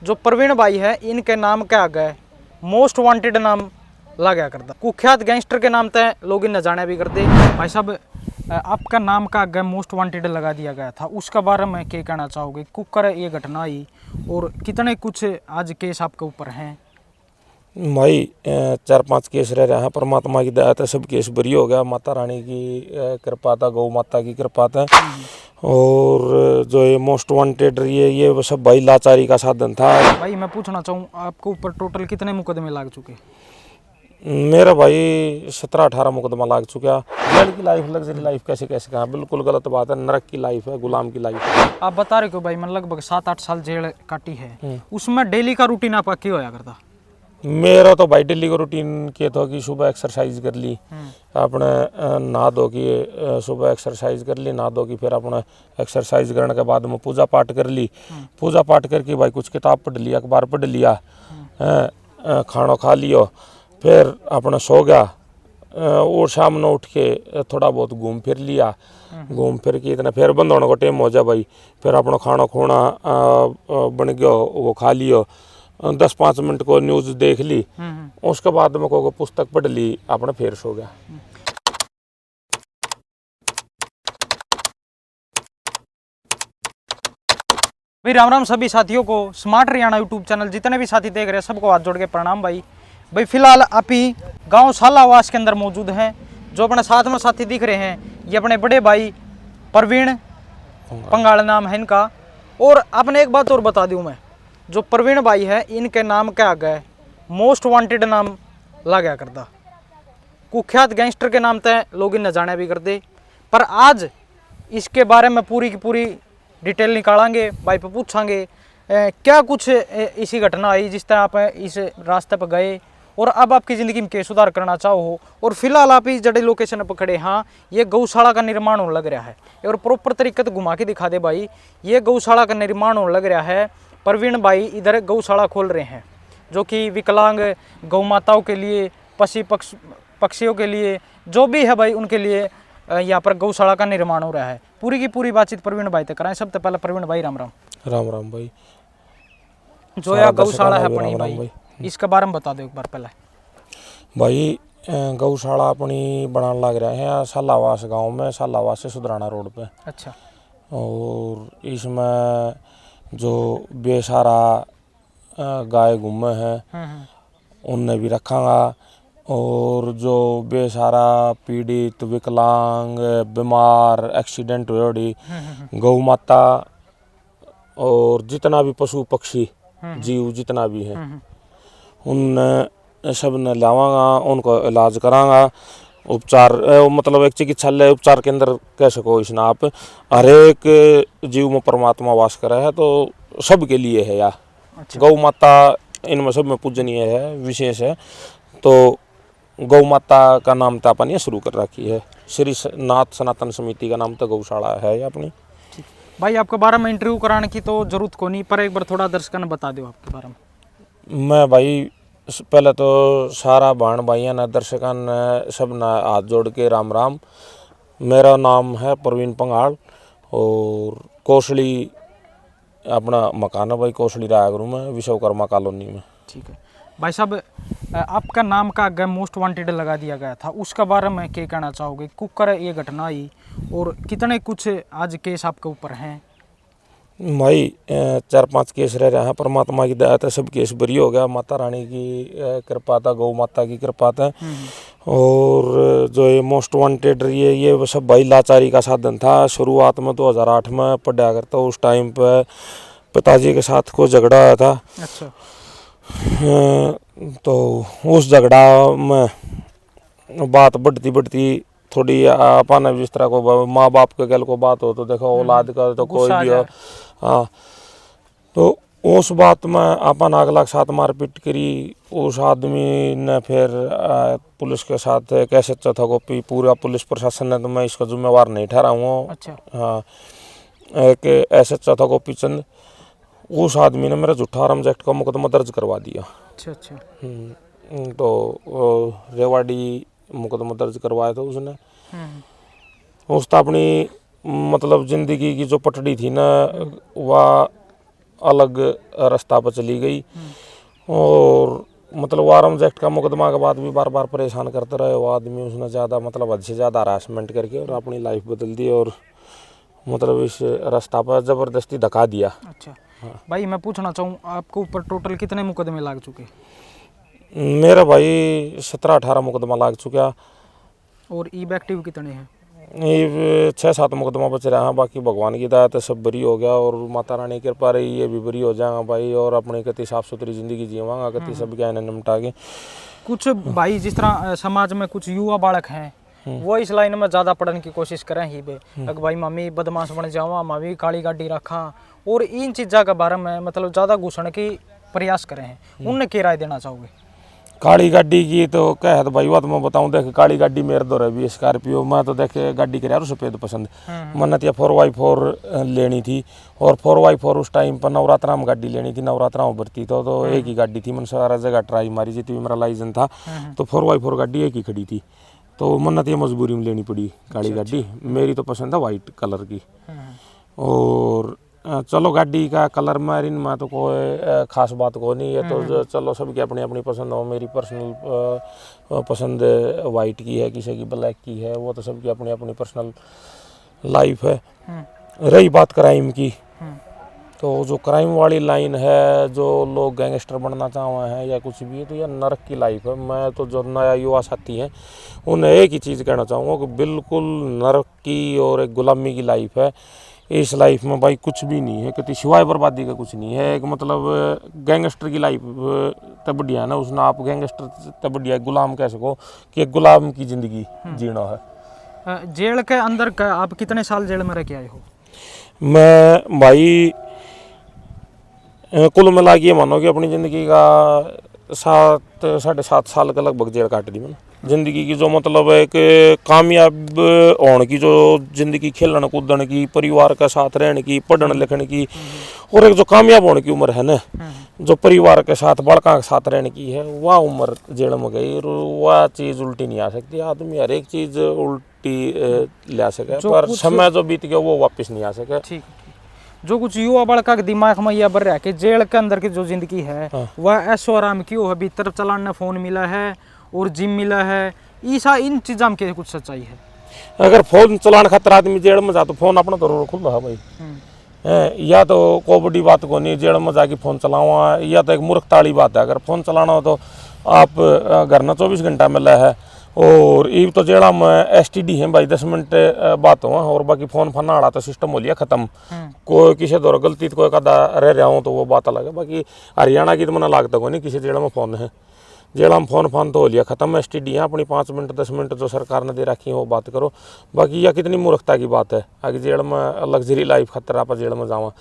जो प्रवीण भाई है इनके नाम के आगे मोस्ट वांटेड नाम लगाया करता, कुख्यात गैंगस्टर के नाम तय लोग इन न जाने भी करते। भाई साहब आपका नाम का आगे मोस्ट वांटेड लगा दिया गया था, उसका बारे में क्या कहना चाहोगे? कुकर ये घटना आई और कितने कुछ आज केस आपके ऊपर हैं? भाई 4-5 केस रह रहे हैं, परमात्मा की दया से सब केस बरी हो गया, माता रानी की कृपा था, गौ माता की कृपा था। और जो ये मोस्ट वांटेड रही है ये सब भाई लाचारी का साधन था। भाई मैं पूछना चाहूँ आपके ऊपर टोटल कितने मुकदमे लग चुके? मेरा भाई 17-18 मुकदमा लाग चुका। जेल की लाइफ, लग्जरी लाइफ कैसे कैसे कहा, बिल्कुल गलत बात है। नरक की लाइफ है, गुलाम की लाइफ है। आप बता रहे हो भाई मैं लगभग 7-8 साल जेल काटी है, उसमें डेली का रूटीन आपका क्या होया करता? मेरा तो भाई दिल्ली का रूटीन के था कि सुबह एक्सरसाइज कर ली, अपने नहा धो के सुबह एक्सरसाइज कर ली, नहा धो के फिर अपने एक्सरसाइज करने के बाद में पूजा पाठ कर ली। पूजा पाठ करके भाई कुछ किताब पढ़ लिया, अखबार पढ़ लिया, खाना खा लियो, फिर अपना सो गया। और शाम में उठ के थोड़ा बहुत घूम फिर लिया, घूम फिर के इतना फिर बंद होने का टाइम हो जाए भाई, फिर अपना खाना खोना बन गया वो खा लियो, 10-5 मिनट को न्यूज़ देख ली, उसके बाद में को पुस्तक पढ़ ली, अपना फिर सो गया। भाई राम राम सभी साथियों को, स्मार्ट हरियाणा यूट्यूब चैनल जितने भी साथी देख रहे हैं सबको हाथ जोड़ के प्रणाम। भाई फिलहाल आप ही गांव सालावास के अंदर मौजूद हैं। जो अपने साथ में साथी दिख रहे हैं ये अपने बड़े भाई प्रवीण पंगाल नाम है इनका। और आपने एक बात और बता दूं मैं, जो प्रवीण भाई है इनके नाम के आगे मोस्ट वांटेड नाम लगाया करता, कुख्यात गैंगस्टर के नाम तय लोग इन न जाने भी करते। पर आज इसके बारे में पूरी की पूरी डिटेल निकालेंगे, भाई पे पूछांगे क्या कुछ इसी घटना आई जिस तरह आप इस रास्ते पर गए और अब आपकी ज़िंदगी में क्या सुधार करना चाहो हो। और फिलहाल आप इस जड़े लोकेशन पर खड़े, हाँ ये गौशाला का निर्माण होने लग रहा है और प्रॉपर तरीके से घुमा के दिखा दे भाई, ये गौशाला का निर्माण होने लग रहा है। प्रवीण भाई इधर गौशाला खोल रहे हैं जो कि विकलांग गौ माताओं के लिए, पशु पक्षियों के लिए, जो भी है भाई उनके लिए यहाँ पर गौशाला का निर्माण हो रहा है। पूरी की पूरी बातचीत प्रवीण भाई तक कराएं। सबसे पहले प्रवीण भाई राम राम। राम राम भाई। जो यह गौशाला है अपनी भाई इसके बारे में बता दो एक बार पहले। भाई गौशाला अपनी बनाने लग रहे हैं सालावास गांव में, सालावास से सुधराना रोड पे। अच्छा। और इसमें जो बेसहारा गाय घूमे हैं उनने भी रखांगा, और जो बेसहारा पीड़ित विकलांग बीमार एक्सीडेंट हुए गौ माता और जितना भी पशु पक्षी जीव जितना भी है उन सब ने लावांगा, उनको इलाज करांगा। उपचार मतलब एक चिकित्सालय उपचार केंद्र कह सको इसना आप। हर एक जीव में परमात्मा वास करा है तो सबके लिए है यार। अच्छा। गौ माता इनमें सब में पूजनीय है, विशेष है। तो गौ माता का नाम तो अपन ये शुरू कर रखी है, श्री नाथ सनातन समिति का नाम तो गौशाला है अपनी। भाई आपके बारे में इंटरव्यू कराने की तो जरूरत को नहीं, पर एक बार थोड़ा दर्शकों ने बता दो आपके बारे में। मैं भाई पहले तो सारा बहन भाइयों ने दर्शकों ने सब ने हाथ जोड़ के राम राम। मेरा नाम है प्रवीण पंगाल और कोसली अपना मकान है भाई, कोसली रायगुरु में विश्वकर्मा कॉलोनी में। ठीक है भाई साहब, आपका नाम का आगे मोस्ट वांटेड लगा दिया गया था, उसका बारे में क्या कहना चाहोगे? कुकर ये घटना आई और कितने कुछ आज केस आपके ऊपर हैं? भाई 4-5 केस रह रहे हैं, परमात्मा की दया से सब केस बरी हो गया, माता रानी की कृपा था, गौ माता की कृपा था। और जो ये मोस्ट वांटेड रही है ये सब भाई लाचारी का साधन था। शुरुआत में 2008 में पढ़ा करता, उस टाइम पे पिताजी के साथ को झगड़ा आया था। अच्छा। तो उस झगड़ा में बात बढ़ती बढ़ती थोड़ी अपन जिस तरह को माँ बाप के गल को बात हो तो देखो औलाद का तो कोई भी हो। हाँ, तो उस बात में अपन अगला के साथ मारपीट करी। उस आदमी ने फिर पुलिस के साथ कैसे था को पूरा पुलिस प्रशासन ने, तो मैं इसका जिम्मेवार नहीं ठहराऊँगा। अच्छा। हाँ, एक ऐसे था गोपी चंद, उस आदमी ने मेरा झूठा आर्म्स एक्ट का मुकदमा दर्ज करवा दिया। अच्छा अच्छा। तो रेवाड़ी मुकदमा दर्ज करवाया था उसने। उसने अपनी मतलब जिंदगी की जो पटड़ी थी ना वह अलग रास्ता पर चली गई। और मतलब वारम एक्ट का मुकदमा के बाद भी बार बार परेशान करते रहे वो आदमी। उसने ज़्यादा मतलब हद से ज़्यादा हरासमेंट करके और अपनी लाइफ बदल दी और मतलब इस रास्ता पर ज़बरदस्ती धक्का दिया। अच्छा भाई, मैं पूछना चाहूँ आपको ऊपर टोटल कितने मुकदमे लाग चुके? मेरा भाई 17-18 मुकदमा लाग चुका। और ई एक्टिव कितने हैं? ये 6-7 मुकदमा बच रहा है। बाकी भगवान की दया से सब बरी हो गया और माता रानी की कृपा रही, ये भी बरी हो जाएगा भाई। और अपनी कति साफ सुथरी जिंदगी जीवांगा, कति सब क्या निपटा के। कुछ भाई जिस तरह समाज में कुछ युवा बालक हैं वो इस लाइन में ज़्यादा पढ़ने की कोशिश करें ही बे, अगर भाई मम्मी बदमाश बन जावा, मम्मी काली गाड़ी रखा और इन चीज़ों के बारे में मतलब ज़्यादा घुसने की प्रयास करें हैं, उन्हें क्या राय देना चाहोगे? काली गाड़ी की तो कह तो भाई, वो तो मैं बताऊं, देख काली गाड़ी मेरे दो रही स्कॉर्पियो। मैं तो देख गाड़ी के यार सफ़ेद पसंद, मन्नत या 4x4 लेनी थी। और 4x4 उस टाइम पर नवरात्रा में गाड़ी लेनी थी, नवरात्रा में भरती तो एक ही गाड़ी थी। मैंने सारा जगह ट्राई मारी जितनी भी मेरा लाइसेंस था, तो 4x4 गाड़ी एक ही खड़ी थी। तो मन्नत ये मजबूरी में लेनी पड़ी काली गाड़ी। मेरी तो पसंद है वाइट कलर की। और चलो गाड़ी का कलर मेरीन में तो कोई खास बात को नहीं है, तो चलो सबकी अपनी अपनी पसंद हो। मेरी पर्सनल पसंद वाइट की है, किसी की ब्लैक की है, वो तो सबकी अपनी अपनी पर्सनल लाइफ है। रही बात क्राइम की, तो जो क्राइम वाली लाइन है, जो लोग गैंगस्टर बनना चाह रहे हैं या कुछ भी है, तो यह नरक की लाइफ है। मैं तो जो नया युवा साथी हैं उन्हें एक ही चीज़ कहना चाहूँगा कि बिल्कुल नरक की और एक गुलामी की लाइफ है। इस लाइफ में भाई कुछ भी नहीं है, कितनी सिवाय बर्बादी का कुछ नहीं है। एक मतलब गैंगस्टर की लाइफ तब बढ़िया है ना, उसने आप गैंगस्टर तब बढ़िया गुलाम कह सको कि एक गुलाम की ज़िंदगी जीना है। जेल के अंदर का आप कितने साल जेल में रह के आए हो? मैं भाई कुल मिला के मानो कि अपनी ज़िंदगी का 7-7.5 साल का लगभग जेल काट दी मैंने। ज़िंदगी की जो मतलब एक कामयाब होने की, जो ज़िंदगी खेलने कूदने की, परिवार का साथ रहने की, पढ़ने लिखने की, और एक जो कामयाब होने की उम्र है ना, जो परिवार के साथ बड़का के साथ रहने की है, वह उम्र जेल में गई। और वह चीज़ उल्टी नहीं आ सकती। आदमी हर एक चीज़ उल्टी ले सके, पर समय जो बीत गया वो वापस नहीं आ सके। ठीक। जो कुछ युवा बालका के दिमाग में यह बर रहा है कि जेल के अंदर की जो जिंदगी है वह ऐशो आराम क्यों है, भीतर चलाने फोन मिला है और जिम मिला है, ईसा इन चीज़ों में कुछ सच्चाई है? अगर फोन चलाने खातर आदमी जेल में जा तो फोन अपना तो खुल रहा भाई। या तो कोई बड़ी बात को नहीं जेल में जाके फ़ोन चलावा, या तो एक मूर्खताड़ी बात है। अगर फ़ोन चलाना हो तो आप घर में 24 घंटा मिला है। और ये तो जेड़ा में STD है भाई, 10 मिनट बात हो, और बाकी फ़ोन फना आड़ा तो सिस्टम हो लिया ख़त्म। कोई किसी दौर गलती कोई कदा रह रहा हूँ तो वो बात अलग है। बाकी हरियाणा की तो मना लागता को नहीं, किसी जेड़ा में फ़ोन है, जेड़ा में फ़ोन फान तो हो लिया ख़त्म। STD है अपनी 5 मिनट 10 मिनट जो सरकार ने दे रखी है वो बात करो। बाकी यह कितनी मूर्खता की बात है, आगे जेल में लग्जरी लाइफ खतरा पर जेल में जावा।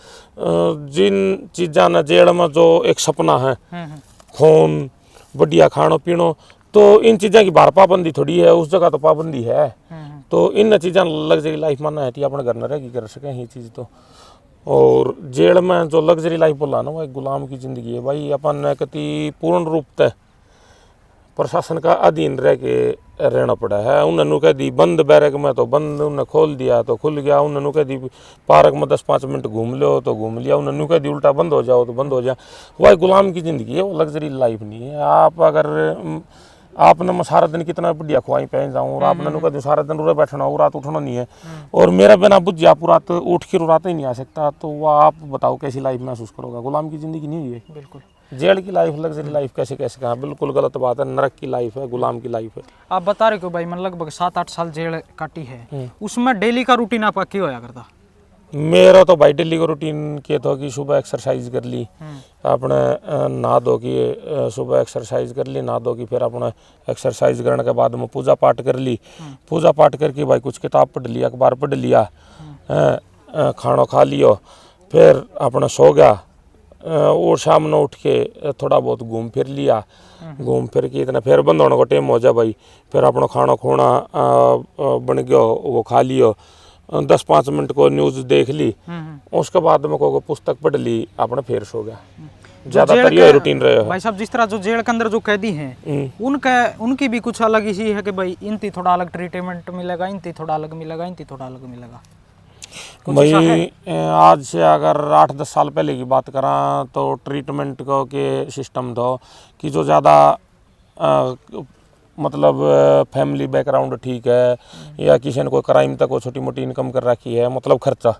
जिन चीज़ा ने जेल में जो एक सपना है, खून बढ़िया खानो पीनो, तो इन चीज़ों की बाहर पाबंदी थोड़ी है, उस जगह तो पाबंदी है। तो इन चीज़ा लग्जरी लाइफ मानना है कि अपने घर में रह की कर सकें ये चीज़ तो। और जेल में जो लग्जरी लाइफ बोला ना, वो एक गुलाम की ज़िंदगी है भाई। अपन कति पूर्ण रूप से प्रशासन का अधीन रह के रहना पड़ा है। उन्होंने कह दी बंद बैरक में तो बंद, उन्हें खोल दिया तो खुल गया। उन्होंने कह दी पार्क में 10-5 मिनट घूम लो तो घूम लिया। उन्होंने कह दी उल्टा बंद हो जाओ तो बंद हो जाए। वह गुलाम की ज़िंदगी है, वो लग्जरी लाइफ नहीं है। आप अगर आपने मैं सारा दिन कितना बढ़िया खुआई पहन जाऊँ और आपने कह दूँ सारा दिन उड़े बैठना हो, रात उठना नहीं है, और मेरा बिना बुझ आप रात उठ के रात ही नहीं आ सकता, तो वह आप बताओ कैसी लाइफ महसूस करोगे? गुलाम की ज़िंदगी नहीं हुई है। बिल्कुल। जेल की लाइफ लग्जरी लाइफ कैसे कैसे कहा, बिल्कुल गलत बात है। नरक की लाइफ है, गुलाम की लाइफ है। आप बता रहे हो भाई मैंने लगभग 7-8 साल जेल काटी है, उसमें डेली का रूटीन आपका क्या होया करता? मेरा तो भाई डेली का रूटीन ये था कि सुबह एक्सरसाइज कर ली, अपने नहा धो के सुबह एक्सरसाइज कर ली, नहा धो के फिर अपने एक्सरसाइज करने के बाद में पूजा पाठ कर ली। पूजा पाठ करके भाई कुछ किताब पढ़ लिया, अखबार पढ़ लिया, खाना खा लिया, फिर अपना सो गया। और शाम में उठ के थोड़ा बहुत घूम फिर लिया, घूम फिर के इतना फिर बंद होने का टाइम हो जाए भाई, फिर अपना खाना खोना बन गया वो खा लियो, 10-5 मिनट को न्यूज़ देख ली, उसके बाद में को पुस्तक पढ़ ली, अपने फिर सो गया। ज़्यादातर ये रूटीन रहे भाई साहब। जिस तरह जो जेल के अंदर जो कैदी हैं उनकी भी कुछ अलग इसी है कि भाई इनती थोड़ा अलग ट्रीटमेंट मिलेगा, इनती थोड़ा अलग मिलेगा, इनती थोड़ा अलग मिलेगा? भाई आज से अगर 8-10 साल पहले की बात करा तो ट्रीटमेंट को के सिस्टम था कि जो ज़्यादा मतलब फैमिली बैकग्राउंड ठीक है या किसी ने कोई क्राइम तक वो छोटी मोटी इनकम कर रखी है, मतलब खर्चा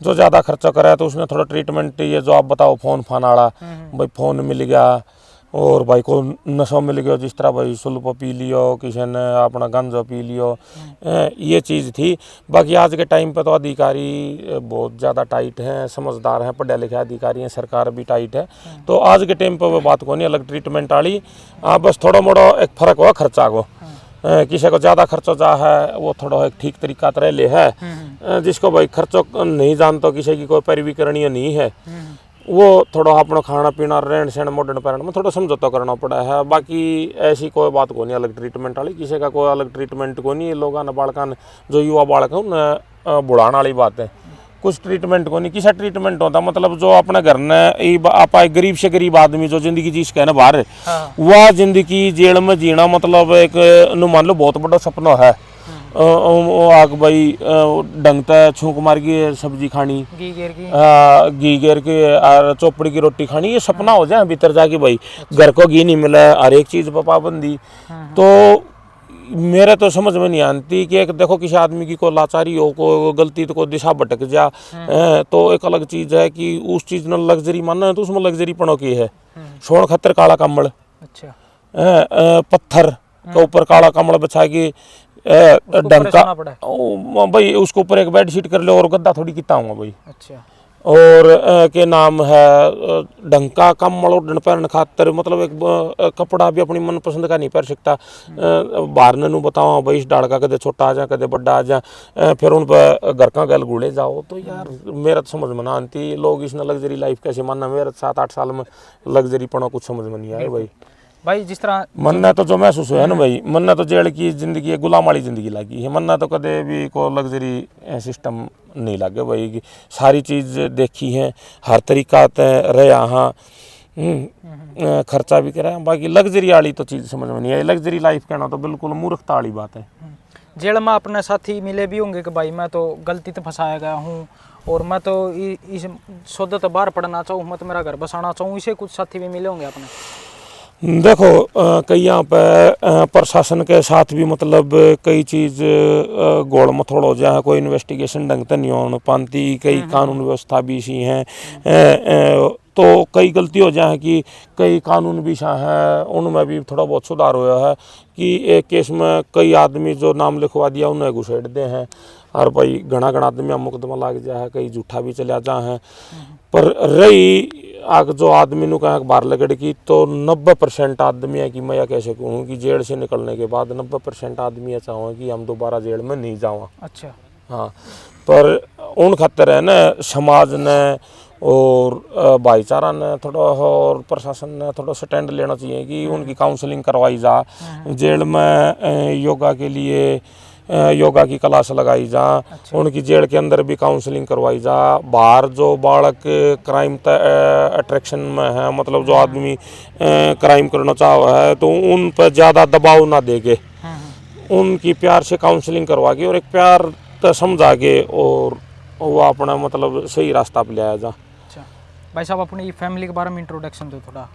जो ज़्यादा खर्चा करा है तो उसने थोड़ा ट्रीटमेंट, ये जो आप बताओ फोन फान वाला, भाई फोन मिल गया और भाई को नशा मिल गया, जिस तरह भाई सुल्प पी लियो, किसी ने अपना गंजा पी लियो, ये चीज़ थी। बाकी आज के टाइम पे तो अधिकारी बहुत ज़्यादा टाइट हैं, समझदार हैं, पढ़े लिखे अधिकारी हैं, सरकार भी टाइट है, तो आज के टाइम पे वो बात को नहीं अलग ट्रीटमेंट वाली। बस थोड़ा मोड़ा एक फ़र्क हुआ खर्चा को, किसी को ज़्यादा खर्चा जा है वो थोड़ा एक ठीक तरीका तरह ले है, जिसको भाई खर्चो नहीं जानता, किसी की कोई पैरवी करनी नहीं है, वो थोड़ा अपना खाना पीना रहन सहन मॉडर्न पैरन में थोड़ा समझौता करना पड़ा है। बाकी ऐसी कोई बात को नहीं अलग ट्रीटमेंट वाली, किसी का कोई अलग ट्रीटमेंट को नहीं। लोगों ने बालका ने जो युवा बालक है उन्हें बुढ़ाने वाली बात है, कुछ ट्रीटमेंट को नहीं, किसा ट्रीटमेंट होता मतलब जो अपने घर ने आप गरीब से गरीब आदमी जो जिंदगी जी सके ना बाहर, वह जिंदगी जेल में जीना मतलब एक मान लो बहुत बड़ा सपना है। आग भाई डंगता छूक मार की सब्जी खानी, घी घेर के और चौपड़ी की रोटी खानी, ये सपना हो जाए भीतर जाके भाई। घर को घी नहीं मिला, हर एक चीज़ पर पाबंदी, तो मेरे तो समझ में नहीं आती कि एक देखो किसी आदमी की कोई लाचारी हो, कोई गलती तो कोई दिशा भटक जा, तो एक अलग चीज़ है कि उस चीज़ ने लग्जरी मानना है तो उसमें लग्जरी पड़ो की है। सोन खतर काला कम्बल, अच्छा पत्थर के ऊपर काला कम्बल बिछा के डंका भाई, उसके ऊपर एक बेडशीट कर लो और गद्दा थोड़ी किता हूँ भाई। अच्छा, और के नाम है ढंका कम्बल और पहन खातर मतलब एक कपड़ा भी अपनी मनपसंद का नहीं पहन सकता। बाहर ने बताओ भाई इस डाड़ का कदे छोटा आ जा कदे बड़ा आ जा, फिर उन पर घर का गल गुड़े जाओ, तो यार मेरा तो समझ में ना आती लोग इसने लग्जरी लाइफ कैसे मानना। मेरा 7-8 साल में लग्जरी पड़ा कुछ समझ में नहीं आया भाई जिस तरह मन्ना तो जो महसूस हुआ है ना भाई, मन्ना तो जेल की जिंदगी है, गुलाम वाली जिंदगी लगी है। मन्ना तो कदे भी को लग्जरी सिस्टम नहीं लगे भाई की सारी चीज़ देखी है, हर तरीका रहे यहाँ, खर्चा भी करा, बाकी लग्जरी वाली तो चीज़ समझ में नहीं आई। लग्जरी लाइफ कहना तो बिल्कुल मूर्खता वाली बात है। जेल में अपने साथी मिले भी होंगे कि भाई मैं तो गलती तो फंसाया गया हूँ और मैं तो इस सौदे तो बाहर पढ़ना चाहूँ, मैं तो मेरा घर बसाना चाहूँ, इसे कुछ साथी भी मिले होंगे अपने। देखो कई यहाँ पे प्रशासन के साथ भी मतलब कई चीज़ गोल मथोड़ हो जाए, कोई इन्वेस्टिगेशन ढंग से नहीं हो पाती, कई कानून व्यवस्था भी इसी हैं, तो कई गलती हो जाए कि कई कानून भी है उनमें भी थोड़ा बहुत सुधार हुआ है कि एक केस में कई आदमी जो नाम लिखवा दिया उन्हें घुसेड़ दे हैं, और भाई घना आदमी मुकदमा लग जाए, कई झूठा भी चला जा है। पर रही आग जो आदमी नु कहा बाहर लगड़ की, तो 90% आदमी है कि मैं यह कैसे कहूँ कि जेल से निकलने के बाद 90% आदमी ऐसा हो कि हम दोबारा जेल में नहीं जावा। अच्छा हाँ, पर उन खतर है ना समाज ने और भाईचारा ने थोड़ा और प्रशासन ने थोड़ा स्टैंड लेना चाहिए कि उनकी काउंसलिंग करवाई जा, जेल में योगा के लिए योगा की क्लास लगाई जा। अच्छा। उनकी जेल के अंदर भी काउंसलिंग करवाई जा। बाहर जो बालक क्राइम अट्रैक्शन में है, मतलब जो आदमी क्राइम करना चाह है, तो उन पर ज़्यादा दबाव ना देके उनकी प्यार से काउंसलिंग करवा के और एक प्यार तो समझा के और वो अपना मतलब सही रास्ता पर ले आया जा। अच्छा भाई साहब, अपनी फैमिली के बारे में इंट्रोडक्शन दो थोड़ा।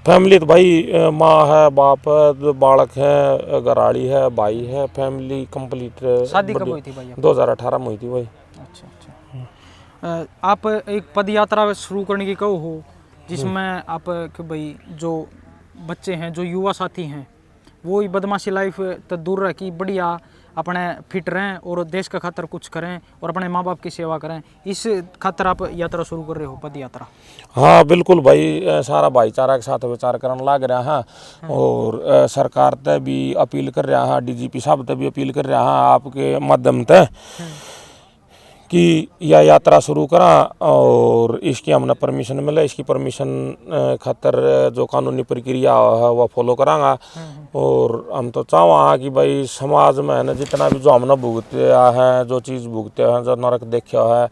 फैमिली तो भाई माँ है, बाप है, बालक है, घराड़ी है, भाई है, फैमिली कंप्लीट। शादी कब हुई थी भाई? 2018 में हुई थी भाई। अच्छा अच्छा। आप एक पद यात्रा शुरू करने की कहो हो जिसमें आप कि भाई जो बच्चे हैं, जो युवा साथी हैं, वो बदमाशी लाइफ तो दूर रह की बढ़िया अपने फिट रहें और देश का खातर कुछ करें और अपने माँ बाप की सेवा करें, इस खातर आप यात्रा शुरू कर रहे हो, पद यात्रा। हाँ बिल्कुल भाई, सारा भाईचारा के साथ विचार करने लग रहा है और सरकार ते भी अपील कर रहा है, DGP साहब ते भी अपील कर रहा है आपके माध्यम से कि यह यात्रा शुरू करा और इसकी हमने परमिशन मिले, इसकी परमिशन खातर जो कानूनी प्रक्रिया है वह फॉलो करांगा। और हम तो चाहवा कि भाई समाज में है ना जितना भी जो हमने भुगते हैं, जो चीज़ भुगते हैं, जो नरक देखा है,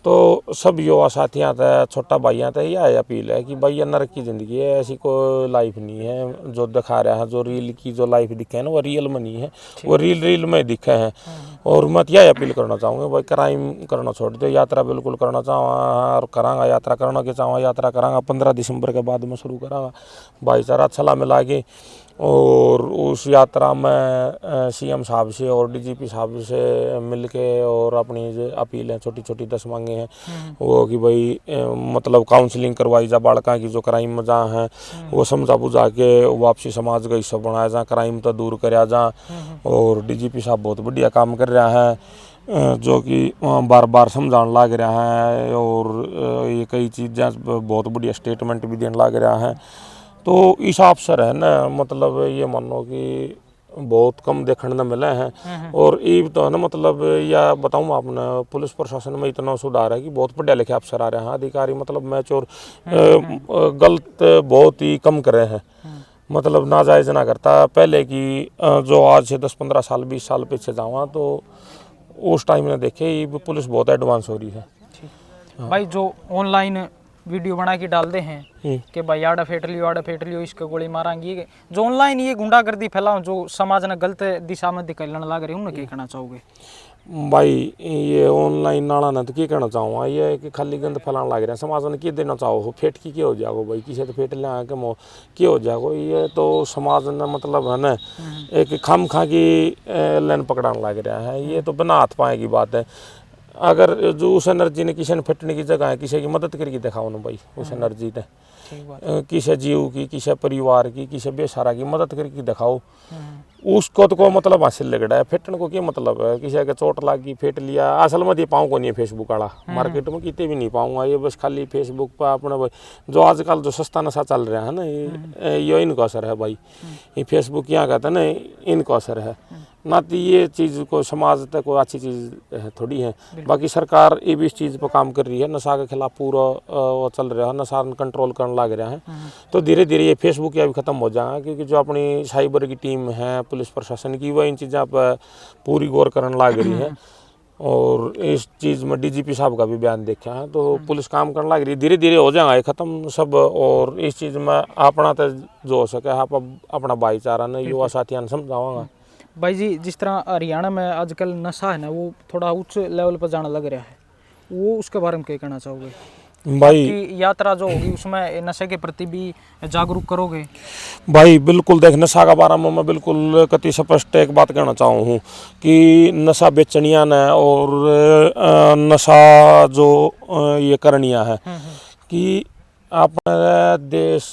तो सब युवा साथियां थे, छोटा भाइयां थे, यह अपील है कि भाई ये नरक की ज़िंदगी है, ऐसी कोई लाइफ नहीं है जो दिखा रहा है। जो रील की जो लाइफ दिखे है ना, वो रियल में नहीं है, वो रील में दिखे हैं। और मैं यह अपील करना चाहूँगा भाई क्राइम करना छोड़ दो, यात्रा बिल्कुल करना चाहूँगा और करांगा, यात्रा करना के चाहूँगा, यात्रा करांगा 15 दिसंबर के बाद में शुरू करांगा भाईचारा छला मिला के। और उस यात्रा में सीएम साहब से और डीजीपी साहब से मिलके और अपनी जो अपील है छोटी छोटी 10 मांगे हैं वो कि भाई मतलब काउंसलिंग करवाई जा बालका की जो क्राइम में जहाँ है वो समझा बुझा के वापसी समाज का हिस्सा बनाया जा, क्राइम तो दूर कराया जा। और डीजीपी साहब बहुत बढ़िया काम कर रहा है जो कि बार बार समझाने लग रहा है और ये कई चीज़ें बहुत बढ़िया स्टेटमेंट भी देने लग रहा है। तो इस अवसर है ना, मतलब ये मानो कि बहुत कम देखने न मिले हैं। और ये तो है ना, मतलब या बताऊँ आपने पुलिस प्रशासन में इतना सुधार है कि बहुत पढ़े लिखे अफसर आ रहे हैं, अधिकारी मतलब मैच और गलत बहुत ही कम कर रहे हैं, मतलब नाजायज ना करता। पहले की जो आज से 10-15 साल 20 साल पीछे जावा तो उस टाइम में देखे ये पुलिस बहुत एडवांस हो रही है। भाई जो ऑनलाइन वीडियो बना के डालते हैं कि भाई आड़ा फेट लियो इसके गोली मारांगी, जो ऑनलाइन ये गुंडागर्दी फैलाओ जो समाज ने गलत दिशा में दिखाने लग रहे, उन्हें क्या कहना चाहोगे? भाई ये ऑनलाइन नाला ना तो क्या कहना चाहूँगा, ये कि खाली गंद फैलाने लग रहे हैं, समाज ने क्या देना चाहो हो, फेट की क्या हो जाएगो भाई, किसी तो फेट ले आके मो क्या हो जाएगो। ये तो समाज ने मतलब है ना एक खाम खा की लाइन पकड़ाने लग रहा है, ये तो बिना हाथ पाए की बात है। अगर जो उस एनर्जी ने किसी ने फेटने की जगह है किसी की मदद करके दिखाओ ना भाई, उस एनर्जी ने किसी जीव की, किसी परिवार की, किसी बेसहारा की मदद करके दिखाओ, उसको तो को मतलब हासिल लगड़ा है। फेटने को क्या मतलब है, किसी के चोट लागी फेट लिया, असल में ये पाऊँ को नहीं है फेसबुक वाला, मार्केट में कितने भी नहीं पाऊँगा, ये बस खाली फेसबुक पर अपने जो आजकल जो सस्ता नशा चल रहा है ना ये इनको असर है भाई, ये फेसबुक यहाँ कहते हैं ना इनको असर है ना। तो ये चीज़ को समाज तक कोई अच्छी चीज़ थोड़ी है। बाकी सरकार ये भी इस चीज़ पर काम कर रही है, नशा के खिलाफ पूरा वो चल रहा है, नशा कंट्रोल करने लग रहा है। तो धीरे धीरे ये फेसबुक या भी ख़त्म हो जाएगा, क्योंकि जो अपनी साइबर की टीम है पुलिस प्रशासन की वह इन चीज़ों पर पूरी गौर करने लग रही है। और इस चीज़ में डीजीपी साहब का भी बयान देखा है, तो पुलिस काम करने लग रही है, धीरे धीरे हो जाएगा ख़त्म सब। और इस चीज़ में अपना तो जो हो सके आप अपना भाईचारा ने युवा साथियों ने समझावागा। भाई जी जिस तरह हरियाणा में आजकल नशा है ना वो थोड़ा उच्च लेवल पर जाने लग रहा है, वो उसके बारे में क्या कहना चाहोगे? भाई कि यात्रा जो होगी उसमें नशे के प्रति भी जागरूक करोगे? भाई बिल्कुल, देख नशा का बारे में मैं बिल्कुल कति स्पष्ट एक बात कहना चाहूँ हूँ कि नशा बेचनिया ने और नशा जो ये करनिया है कि अपने देश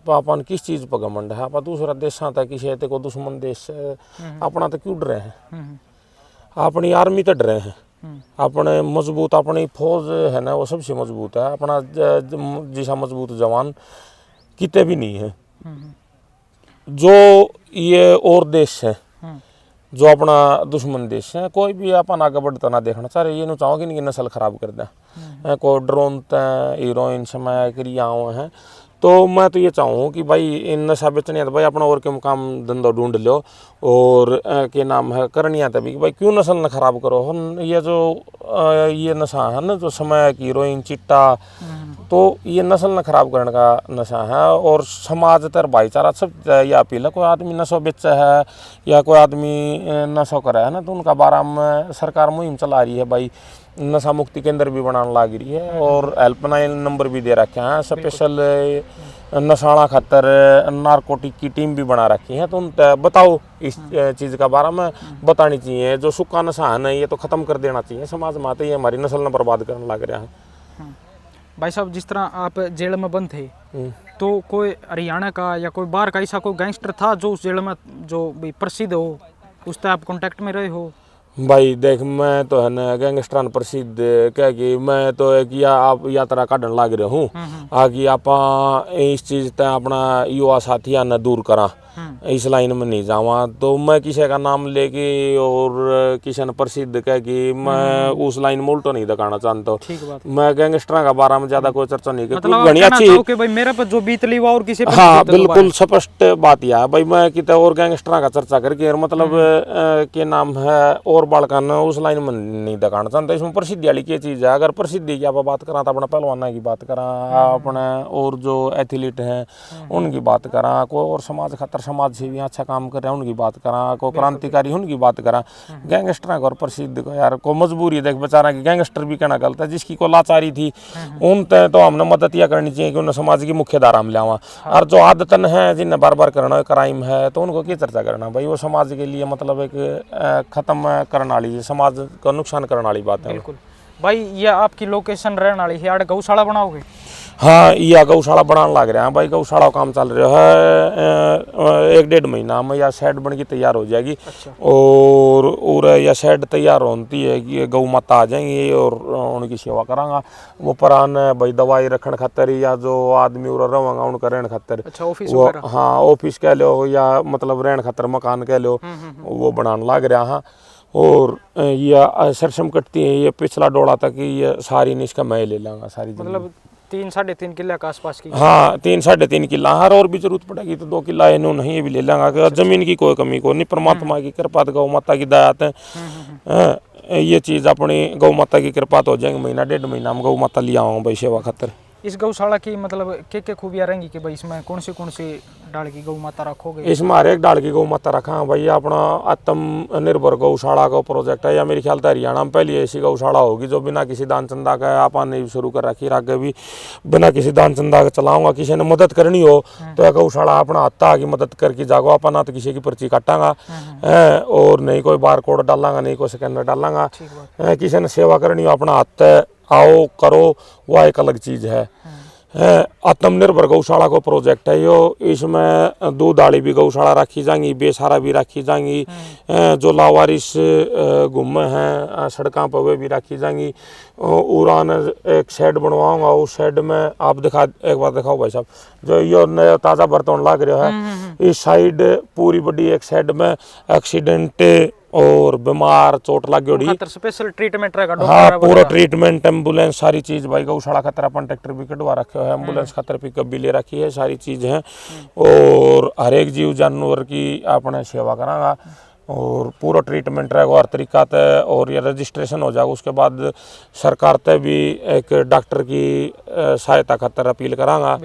अपन किस चीज़ पर घमंड है, आप दूसरा देश आता किसी को दुश्मन देश अपना तो क्यों डरे हैं, अपनी आर्मी तो डरे हैं, अपने मजबूत अपनी फौज है ना वो सबसे मजबूत है, अपना जैसा मजबूत जवान कितने भी नहीं है। जो ये और देश है जो अपना दुश्मन देश है, कोई भी अपन आगे बढ़ता ना देखना चाह रहे, ये नहीं चाहो कि इनकी नस्ल खराब कर दें, कोई ड्रोन हीरोइन समय क्रिया हैं। तो मैं तो ये चाहूँ कि भाई इन नशा बेचने तो भाई अपना और क्यों काम धंधा ढूंढ लो, और के नाम है करनिया तभी कि भाई क्यों नस्ल न खराब करो। ये जो ये नशा है ना जो समय की हीरोइन चिट्टा, तो ये नस्ल न खराब करने का नशा है। और समाज तर भाईचारा सब यह अपील है, कोई आदमी नशा बेचा है या कोई आदमी नशा करा है ना तो उनका बारे में सरकार मुहिम चला रही है भाई, नशा मुक्ति केंद्र भी बनाने लग रही है और हेल्पलाइन नंबर भी दे रखे हैं, स्पेशल नशाना खातर नारकोटिक की टीम भी बना रखी है। तो उन बताओ इस चीज़ का बारे में बतानी चाहिए, जो सूखा नशा है ना ये तो ख़त्म कर देना चाहिए समाज में, आते ही हमारी नस्ल ने बर्बाद करने लग रहा है। भाई साहब जिस तरह आप जेल में बंद थे तो कोई हरियाणा का या कोई बाहर का ऐसा कोई गैंगस्टर था जो उस जेल में जो भी प्रसिद्ध हो, उससे आप कांटेक्ट में रहे हो? भाई देख मैं तो है ना गैंगस्टर प्रसिद्ध क्या कि मैं तो एक आप यात्रा काटन लग रहा हूँ आगे आप इस चीज़ तक अपना युवा साथियों ने दूर करा इस लाइन में नहीं जावा, तो मैं किसी का नाम लेके और किसी ने प्रसिद्ध कह कि मैं उस लाइन में उल्टो नहीं दिखाना चाहता हूँ। ठीक बात। मैं गैंगस्टर का बारे में ज्यादा कोई चर्चा नहीं करता, मतलब घनी कहना अच्छी। चाहो कि भाई मेरे पर जो बीत ली वो और किसी पर हाँ बीते तो बिल्कुल स्पष्ट बात यह है भाई, मैं कितने और गैंगस्टर का चर्चा करके और मतलब के नाम है और बालकान उस लाइन में नहीं दिखाना चाहता। इसमें प्रसिद्धि वाली क्या चीज़ है, अगर प्रसिद्धि की आप बात करा तो अपने पहलवाना की बात करा, अपने और जो एथलीट हैं उनकी बात करा, कोई और समाज खातर समाज सेवी अच्छा काम कर रहे हैं उनकी बात करा, कोई क्रांतिकारी उनकी बात करा। गैंगस्टर को और प्रसिद्ध को यार को मजबूरी देख बेचारा कि गैंगस्टर भी कहना गलत है, जिसकी को लाचारी थी उन ते तो हमने मदद यह करनी चाहिए कि उन्हें समाज की मुख्य धारा में लावा। और जो आदतन है जिन्हें बार बार करना क्राइम है तो उनको क्या चर्चा करना भाई, वो समाज के लिए मतलब एक खत्म करने वाली, समाज को नुकसान करने वाली बात है। बिल्कुल भाई, ये आपकी लोकेशन रहने वाली है, आड़े गौशाला बनाओगे? हाँ यह गौशाला बनाने लग रहे हैं भाई, गौशाला काम चल रहा है, 1-1.5 महीना में यह शेड बन के तैयार हो जाएगी। अच्छा। और यह शेड तैयार होती है कि गौ माता आ जाएंगी और उनकी सेवा करांगा। वो परान भाई दवाई रखने खातर या जो आदमी उरा रहेंगे उनका रहने खातर। अच्छा, ऑफिस वो वगैरह? हाँ ऑफिस कह लो या मतलब रहने खातर मकान कह लो, वो बनाने लग रहा है। और ये सरसम कटती है, ये पिछला डोड़ा तक ये सारी नहीं इसका मैं ले लूँगा सारी। मतलब 3-3.5 किले के आसपास की? हाँ 3-3.5 किला, हर और भी जरूरत पड़ेगी तो 2 किला इन्होंने नहीं, ये भी ले लेंगे। कि जमीन की कोई कमी को नहीं, परमात्मा की कृपा, गौ माता की दया है। ये चीज़ अपनी गौ माता की कृपा तो हो जाएंगे, 1-1.5 महीना में गौ माता लिया आऊँ भाई सेवा खातर। इस गौशाला की मतलब क्या खूबियाँ रहेंगी कि भाई इसमें कौन सी डाल की गौ माता रखोगे? इसमें हर एक डाल की गौ माता रखा भाई। अपना आत्मनिर्भर गौशाला का प्रोजेक्ट है, या मेरे ख्याल से हरियाणा में पहली ऐसी गौशाला होगी जो बिना किसी दान चंदा का आपा ने शुरू कर रखी, आगे भी बिना किसी दान चंदा का चलाऊंगा। किसी ने मदद करनी हो तो गौशाला अपना हाथ आगे मदद करके जागो, अपना ना तो किसी की पर्ची काटांगा और नहीं कोई बार कोड डालांगा, नहीं कोई स्कैनर डालांगा। किसी ने सेवा करनी हो अपना हाथ आओ करो, वह एक अलग चीज़ है। आत्मनिर्भर गौशाला को प्रोजेक्ट है यो, इसमें दूध वाली भी गौशाला रखी जाएंगी, बेसहारा भी रखी जाएंगी, जो लावारिस गुम्मे हैं सड़कों पर वे भी रखी जाएंगी। उरान एक शेड बनवाऊंगा, उस शेड में आप एक बार दिखाओ भाई साहब, जो ये नया ताज़ा बर्तन लग रहा है, इस साइड पूरी बड़ी एक शेड में एक्सीडेंट और बीमार चोट लग गई, स्पेशल ट्रीटमेंट रहेगा। हाँ पूरा ट्रीटमेंट, एम्बुलेंस सारी चीज़ भाई। गौशाला खतरा अपन ट्रैक्टर भी कटवा रखे है, एम्बुलेंस खतरा पिकअप भी ले रखी है, सारी चीज़ हैं। और हर एक जीव जानवर की अपने सेवा करांगा और पूरा ट्रीटमेंट रहेगा हर तरीका ते। और ये रजिस्ट्रेशन हो जाएगा उसके बाद सरकार ते भी एक डॉक्टर की सहायता खातर अपील करांगा।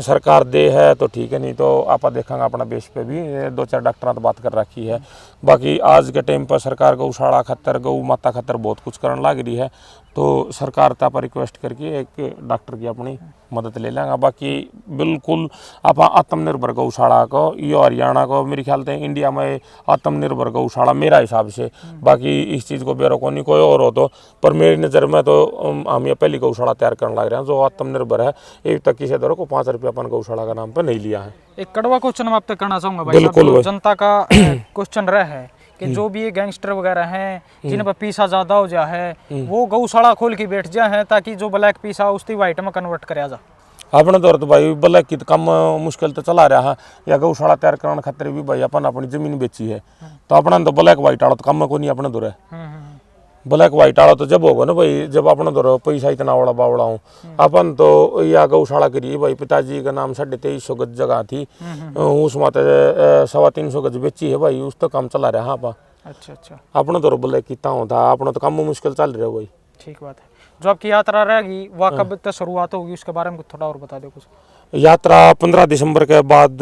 सरकार दे है तो ठीक है, नहीं तो आप देखेंगे अपना बेस पे भी 2-4 डॉक्टर तो बात कर रखी है। बाकी आज के टाइम पर सरकार गौशाला खतर गौ माता खतर बहुत कुछ करने लग रही है, तो सरकार तक रिक्वेस्ट करके एक डॉक्टर की अपनी मदद ले लेंगे। बाकी बिल्कुल आप आत्मनिर्भर गौशाला को, ये हरियाणा को मेरे ख्याल से इंडिया में आत्मनिर्भर गौशाला मेरा हिसाब से, बाकी इस चीज़ को बेरो को नहीं कोई और हो तो, पर मेरी नज़र में तो हम ये पहली गौशाला तैयार करने लग रहे हैं जो आत्मनिर्भर है। एक तक किसी तरह को 5 रुपये अपन गौशाला का नाम पर नहीं लिया है। एक कड़वा क्वेश्चन मैं आप तक करना चाहूँगा भाई साहब, जनता का क्वेश्चन रहा है कि जो भी ये गैंगस्टर वगैरह हैं जिन पर पीसा ज्यादा हो जा है, वो गौशाला खोल के बैठ जा है ताकि जो ब्लैक पीसा उसकी वाइट में कन्वर्ट कराया जा। अपने दौर तो भाई ब्लैक की तो कम मुश्किल तो चला रहा है, या गौशाला तैयार करने खातिर भी भाई अपन अपनी जमीन बेची है, तो अपना तो ब्लैक वाइट आड़ो तो कम को नहीं अपने दौर है। ब्लैक वाइट आड़ो तो जब होगा ना भाई, जब अपने दौर पैसा इतना बड़ा बावड़ा हूँ अपन तो या गौशाला करिए भाई। पिताजी का नाम 2350 गज जगह थी, उस माते 325 गज बेची है भाई, उस तो काम चला रहा है आप। अच्छा, अपने दौर ब्लैक कितना होता, अपने तो कम मुश्किल चल रहा है भाई। ठीक बात है। जो आपकी यात्रा रहेगी वह कब तक शुरुआत होगी, उसके बारे में थोड़ा और बता दो कुछ। यात्रा 15 दिसंबर के बाद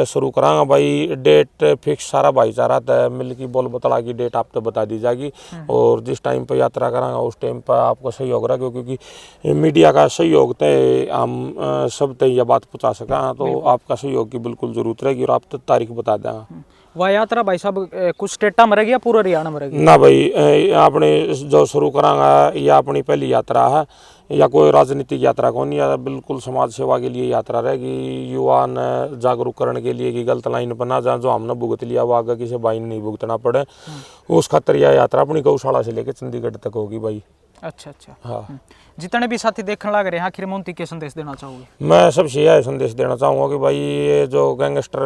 शुरू करांगा भाई। डेट फिक्स सारा भाईचारा तय मिल की बोल बतला की डेट आप तो बता दी जाएगी, और जिस टाइम पर यात्रा करांगा उस टाइम पर आपको सहयोग रहेगा, क्योंकि मीडिया का सहयोग तय हम सब तय यह बात पहुँचा सकें, तो आपका सहयोग की बिल्कुल जरूरत रहेगी और आप तो तारीख बता देंगे। वह यात्रा भाई साहब कुछ स्टेटा में रहेगी या पूरा हरियाणा में रहेगी? ना भाई आपने जो शुरू करांगा यह अपनी पहली यात्रा है, या कोई राजनीतिक यात्रा को नहीं, या बिल्कुल समाज सेवा के लिए यात्रा रहेगी। युवा ने जागरूक करने के लिए कि गलत लाइन पर ना जाए, जो हमने भुगत लिया वो आगे किसी भाई नहीं भुगतना पड़े, उस खातर यह यात्रा अपनी गौशाला से लेकर चंडीगढ़ तक होगी भाई। अच्छा। हाँ जितने भी साथी देखने लग रहे हैं आखिर में उनकी क्या संदेश देना चाहोगे? मैं सबसे यह संदेश देना चाहूँगा कि भाई ये जो गैंगस्टर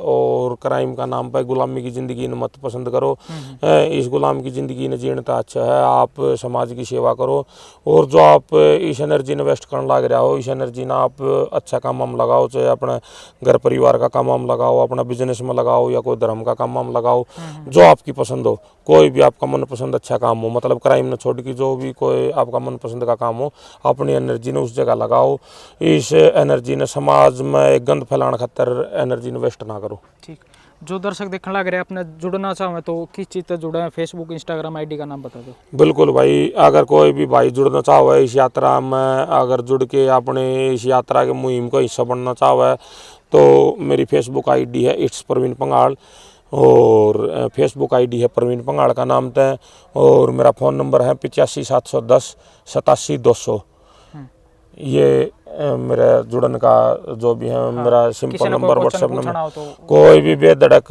और क्राइम का नाम पर गुलामी की ज़िंदगी ने मत पसंद करो। इस गुलाम की ज़िंदगी ने जीना तो अच्छा है, आप समाज की सेवा करो और जो आप इस एनर्जी इन्वेस्ट करने लग रहा हो, इस एनर्जी ना आप अच्छा काम में लगाओ, चाहे अपने घर परिवार का काम में लगाओ, अपना बिजनेस में लगाओ या कोई धर्म का काम में लगाओ, जो आपकी पसंद हो, कोई भी आपका मनपसंद अच्छा काम हो, मतलब क्राइम न छोड़ के जो भी कोई आपका मनपसंद का काम हो, अपनी एनर्जी ने उस जगह लगाओ। इस एनर्जी ने समाज में एक गंद फैलाने खातर एनर्जी ने वेस्ट ना करो। ठीक। जो दर्शक देखने लग रहे हैं अपने जुड़ना चाहें तो किस चीज़ से जुड़े हैं? फेसबुक इंस्टाग्राम आईडी का नाम बता दो। बिल्कुल भाई, अगर कोई भी भाई जुड़ना चाहे इस यात्रा में, अगर जुड़ के अपने इस यात्रा के मुहिम का हिस्सा बनना चाहे तो मेरी फेसबुक आईडी है इट्स प्रवीण पंगाल और फेसबुक आईडी है प्रवीण पंगाल का नाम तय और मेरा फ़ोन नंबर है 85 710 87 200। ये मेरा जुड़न का जो भी है मेरा सिंपल नंबर व्हाट्सएप नंबर। कोई भी बेधड़क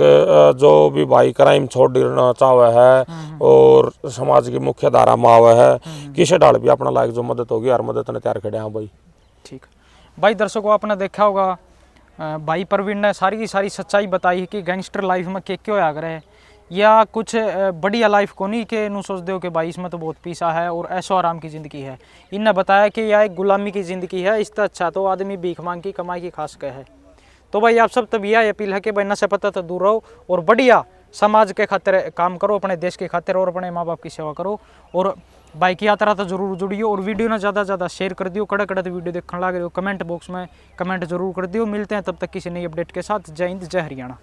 जो भी भाई क्राइम छोड़ देना चाहे है और समाज की मुख्य धारा में आवे है, किसी डाल भी अपना लायक जो मदद होगी हर मदद ने तैयार खड़े हैं भाई। ठीक भाई, दर्शकों आपने देखा होगा भाई प्रवीण ने सारी की सारी सच्चाई बताई है कि गैंगस्टर लाइफ में क्या क्या आग रहे या कुछ बढ़िया लाइफ को नहीं के नू सोच दो कि भाई इसमें तो बहुत पीसा है और ऐशो आराम की ज़िंदगी है। इनने बताया कि यह एक गुलामी की ज़िंदगी है, इससे अच्छा तो आदमी भीख मांग की कमाई की खास कह है। तो भाई आप सब तब यह अपील है कि भाई नशे पत्ता तो दूर रहो और बढ़िया समाज के खातिर काम करो, अपने देश के खातिर और अपने माँ बाप की सेवा करो और बाइक यात्रा तो जरूर जुड़ियो और वीडियो ना ज़्यादा ज़्यादा शेयर कर दियो। कड़क कड़क वीडियो देखने लग रहे हो, कमेंट बॉक्स में कमेंट जरूर कर दियो। मिलते हैं तब तक किसी नई अपडेट के साथ। जय हिंद, जय हरियाणा।